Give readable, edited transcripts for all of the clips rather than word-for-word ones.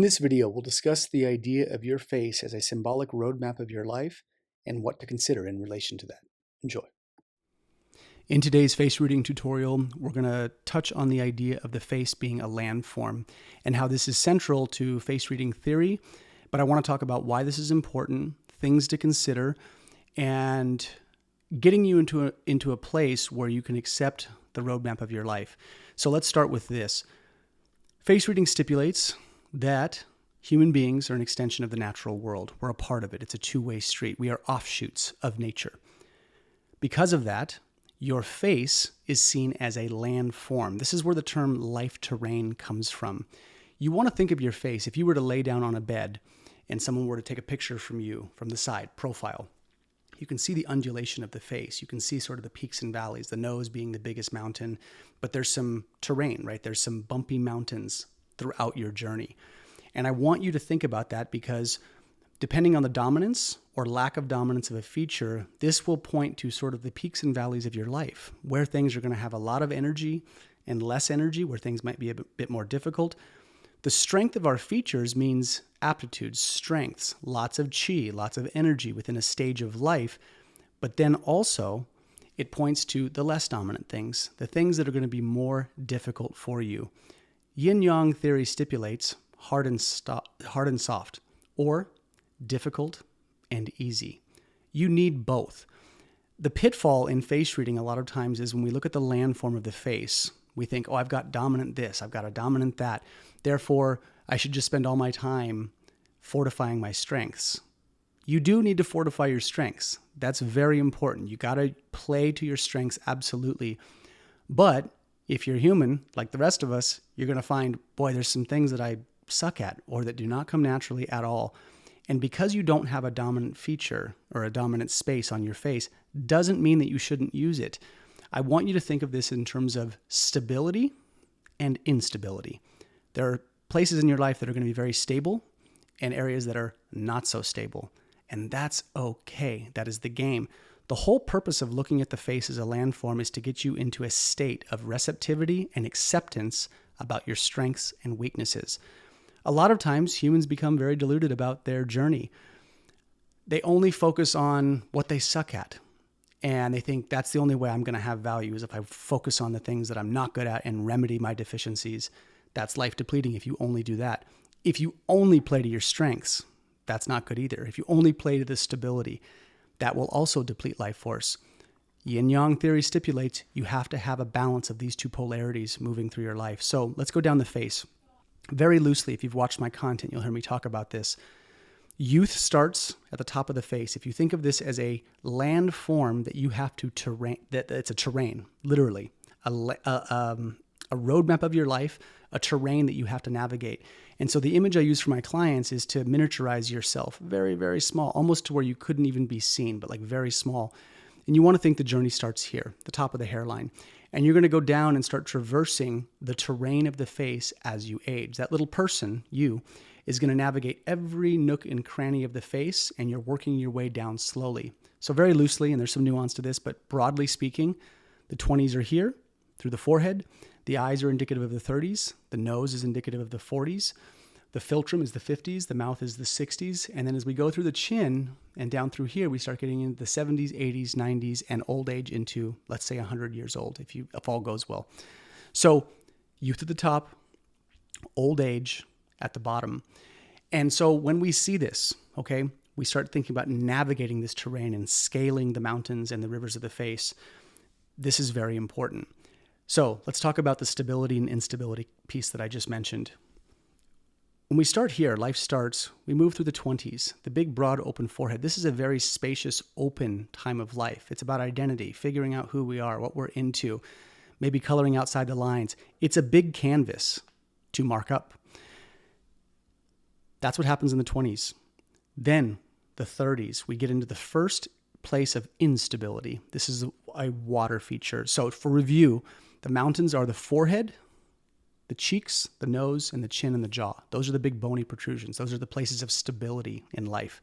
this video, we'll discuss the idea of your face as a symbolic roadmap of your life and what to consider in relation to that. Enjoy. In today's face reading tutorial, we're going to touch on the idea of the face being a landform and how this is central to face reading theory, but I want to talk about why this is important, things to consider, and getting you into a place where you can accept the roadmap of your life. So let's start with this. Face reading stipulates that human beings are an extension of the natural world. We're a part of it. It's a two-way street. We are offshoots of nature. Because of that, your face is seen as a landform. This is where the term life terrain comes from. You want to think of your face, if you were to lay down on a bed and someone were to take a picture from you from the side, profile, you can see the undulation of the face. You can see sort of the peaks and valleys, the nose being the biggest mountain, but there's some terrain, right? There's some bumpy mountains throughout your journey. And I want you to think about that because depending on the dominance or lack of dominance of a feature, this will point to sort of the peaks and valleys of your life, where things are going to have a lot of energy and less energy, where things might be a bit more difficult. The strength of our features means aptitudes, strengths, lots of chi, lots of energy within a stage of life. But then also it points to the less dominant things, the things that are going to be more difficult for you. Yin-yang theory stipulates hard and soft, or difficult and easy. You need both. The pitfall in face reading a lot of times is when we look at the landform of the face, we think, oh, I've got dominant this, I've got a dominant that. Therefore, I should just spend all my time fortifying my strengths. You do need to fortify your strengths. That's very important. You got to play to your strengths, absolutely. But if you're human, like the rest of us, you're going to find, boy, there's some things that I suck at or that do not come naturally at all. And because you don't have a dominant feature or a dominant space on your face, doesn't mean that you shouldn't use it. I want you to think of this in terms of stability and instability. There are places in your life that are going to be very stable and areas that are not so stable. And that's okay. That is the game. The whole purpose of looking at the face as a landform is to get you into a state of receptivity and acceptance about your strengths and weaknesses. A lot of times humans become very deluded about their journey. They only focus on what they suck at. And they think that's the only way I'm going to have value is if I focus on the things that I'm not good at and remedy my deficiencies. That's life depleting if you only do that. If you only play to your strengths, that's not good either. If you only play to the stability, that will also deplete life force. Yin-yang theory stipulates you have to have a balance of these two polarities moving through your life. So let's go down the face. Very loosely, if you've watched my content, you'll hear me talk about this. Youth starts at the top of the face. If you think of this as a landform that you have to terrain, that it's a terrain, literally, a roadmap of your life, a terrain that you have to navigate. And so the image I use for my clients is to miniaturize yourself, very, very small, almost to where you couldn't even be seen, but like very small. And you want to think the journey starts here, the top of the hairline. And you're going to go down and start traversing the terrain of the face as you age. That little person, you, is going to navigate every nook and cranny of the face, and you're working your way down slowly. So very loosely, and there's some nuance to this, but broadly speaking, the 20s are here through the forehead. The eyes are indicative of the 30s. The nose is indicative of the 40s. The philtrum is the 50s. The mouth is the 60s. And then as we go through the chin and down through here, we start getting into the 70s, 80s, 90s, and old age into, let's say, 100 years old, if all goes well. So youth at the top, old age at the bottom. And so when we see this, okay, we start thinking about navigating this terrain and scaling the mountains and the rivers of the face. This is very important. So let's talk about the stability and instability piece that I just mentioned. When we start here, life starts, we move through the 20s, the big, broad, open forehead. This is a very spacious, open time of life. It's about identity, figuring out who we are, what we're into, maybe coloring outside the lines. It's a big canvas to mark up. That's what happens in the 20s. Then the 30s, we get into the first place of instability. This is a water feature. So for review, the mountains are the forehead, the cheeks, the nose, and the chin and the jaw. Those are the big bony protrusions. Those are the places of stability in life.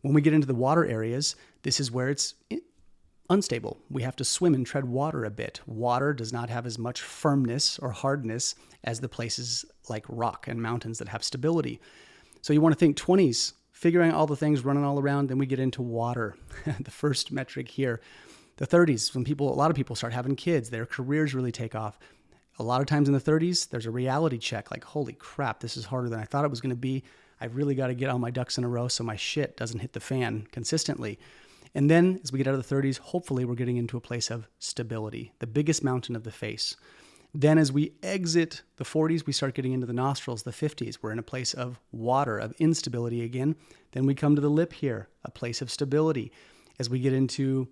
When we get into the water areas, this is where it's unstable. We have to swim and tread water a bit. Water does not have as much firmness or hardness as the places like rock and mountains that have stability. So you want to think 20s, figuring out all the things running all around, then we get into water, the first metric here. The 30s, when a lot of people start having kids, their careers really take off. A lot of times in the 30s, there's a reality check, like, holy crap, this is harder than I thought it was going to be. I've really got to get all my ducks in a row so my shit doesn't hit the fan consistently. And then as we get out of the 30s, hopefully we're getting into a place of stability, the biggest mountain of the face. Then as we exit the 40s, we start getting into the nostrils, the 50s. We're in a place of water, of instability again. Then we come to the lip here, a place of stability. As we get into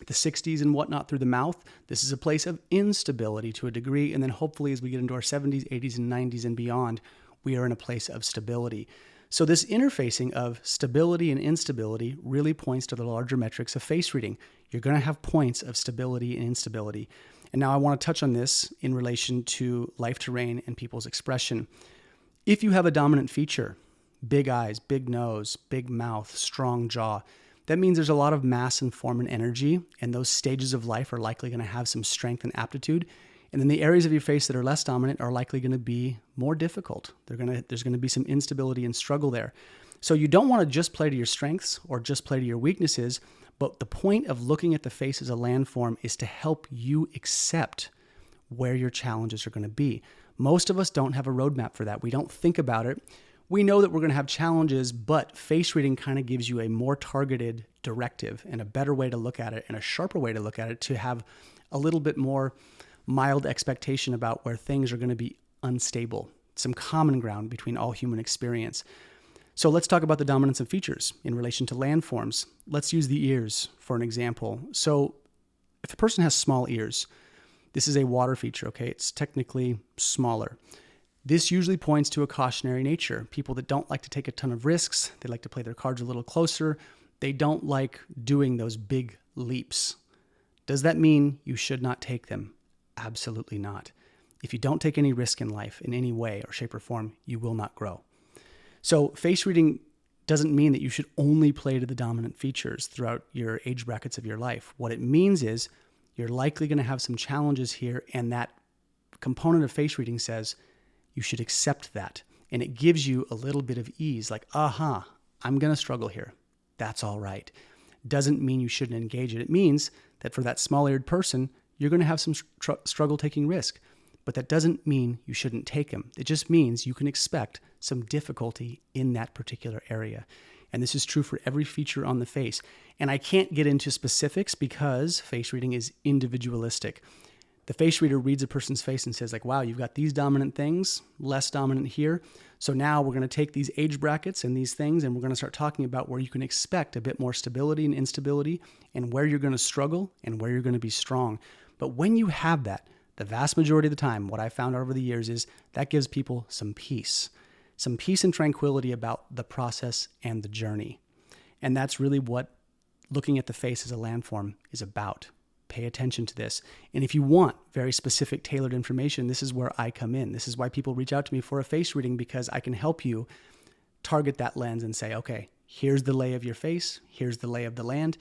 the 60s and whatnot through the mouth, this is a place of instability to a degree. And then hopefully as we get into our 70s, 80s, and 90s and beyond, we are in a place of stability. So this interfacing of stability and instability really points to the larger metrics of face reading. You're going to have points of stability and instability. And now I want to touch on this in relation to life terrain and people's expression. If you have a dominant feature, big eyes, big nose, big mouth, strong jaw, that means there's a lot of mass and form and energy, and those stages of life are likely going to have some strength and aptitude. And then the areas of your face that are less dominant are likely going to be more difficult. There's going to be some instability and struggle there. So you don't want to just play to your strengths or just play to your weaknesses, but the point of looking at the face as a landform is to help you accept where your challenges are going to be. Most of us don't have a roadmap for that. We don't think about it. We know that we're going to have challenges, but face reading kind of gives you a more targeted directive and a better way to look at it and a sharper way to look at it to have a little bit more mild expectation about where things are going to be unstable, some common ground between all human experience. So let's talk about the dominance of features in relation to landforms. Let's use the ears for an example. So if a person has small ears, this is a water feature, okay? It's technically smaller. This usually points to a cautionary nature. People that don't like to take a ton of risks, they like to play their cards a little closer. They don't like doing those big leaps. Does that mean you should not take them? Absolutely not. If you don't take any risk in life in any way or shape or form, you will not grow. So face reading doesn't mean that you should only play to the dominant features throughout your age brackets of your life. What it means is you're likely going to have some challenges here, and that component of face reading says you should accept that. And it gives you a little bit of ease, like, I'm going to struggle here. That's all right. Doesn't mean you shouldn't engage it. It means that for that small-eared person, you're going to have some struggle taking risk, but that doesn't mean you shouldn't take them. It just means you can expect some difficulty in that particular area. And this is true for every feature on the face. And I can't get into specifics because face reading is individualistic. The face reader reads a person's face and says, like, wow, you've got these dominant things, less dominant here. So now we're going to take these age brackets and these things, and we're going to start talking about where you can expect a bit more stability and instability, and where you're going to struggle and where you're going to be strong. But when you have that, the vast majority of the time, what I found over the years is that gives people some peace and tranquility about the process and the journey. And that's really what looking at the face as a landform is about. Pay attention to this. And if you want very specific, tailored information, this is where I come in. This is why people reach out to me for a face reading, because I can help you target that lens and say, okay, here's the lay of your face, here's the lay of the land,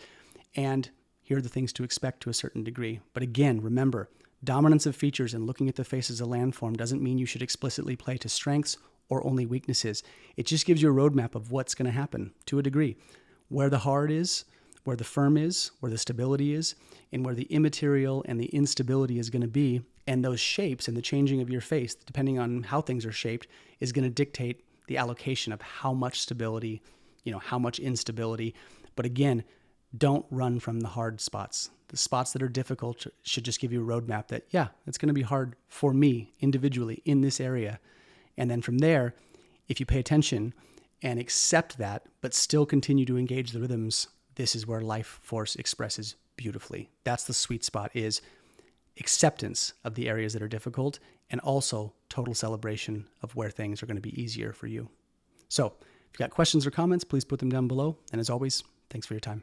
and here are the things to expect to a certain degree. But again, remember, dominance of features and looking at the face as a landform doesn't mean you should explicitly play to strengths or only weaknesses. It just gives you a roadmap of what's going to happen to a degree. Where the hard is, where the firm is, where the stability is, and where the immaterial and the instability is going to be. And those shapes and the changing of your face, depending on how things are shaped, is going to dictate the allocation of how much stability, how much instability. But again, don't run from the hard spots. The spots that are difficult should just give you a roadmap that, yeah, it's going to be hard for me individually in this area. And then from there, if you pay attention and accept that, but still continue to engage the rhythms, this is where life force expresses beautifully. That's the sweet spot, is acceptance of the areas that are difficult and also total celebration of where things are going to be easier for you. So if you've got questions or comments, please put them down below. And as always, thanks for your time.